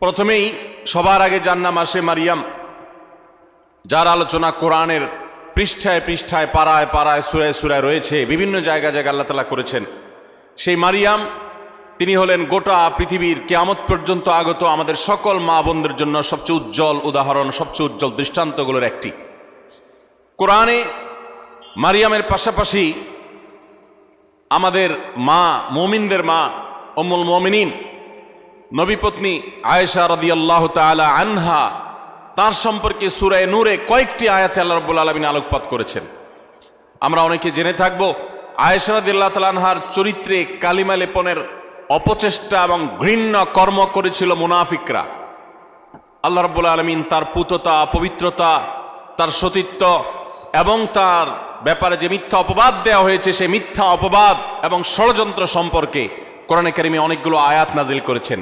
প্রথমেই সবার আগে যার নাম আসে মারিয়াম, যার আলোচনা কোরআনের পৃষ্ঠায় পৃষ্ঠায় পাড়ায় পাড়ায় সুরায় সুরায় রয়েছে, বিভিন্ন জায়গায় জায়গায় আল্লাহ তাআলা করেছেন। সেই মারিয়াম তিনি হলেন গোটা পৃথিবীর কিয়ামত পর্যন্ত আগত আমাদের সকল মা বোনদের জন্য সবচেয়ে উজ্জ্বল উদাহরণ, সবচেয়ে উজ্জ্বল দৃষ্টান্তগুলোর একটি। কোরআনে মারিয়ামের পাশাপাশি আমাদের মা, মুমিনদের মা উম্মুল মুমিনিন নবীপত্নী আয়েশা রাদিয়াল্লাহু তাআলা আনহা, তার সম্পর্কে সূরা নূরে কয়েকটি আয়াতে আল্লাহ রাব্বুল আলামিন আলোকপাত করেছেন। আমরা অনেকে জেনে থাকব আয়েশা রাদিয়াল্লাহু তাআলা আনহার চরিত্রে কালিমা লেপনের অপচেষ্টা এবং ঘৃণ্য কর্ম করেছিল মুনাফিকরা। আল্লাহ রাব্বুল আলামিন তার পুততা, পবিত্রতা, তার সতীত্ব এবং তার ব্যাপারে যে মিথ্যা অপবাদ দেওয়া হয়েছে, সেই মিথ্যা অপবাদ এবং ষড়যন্ত্র সম্পর্কে কোরআনে কারিমে অনেকগুলো আয়াত নাজিল করেছেন।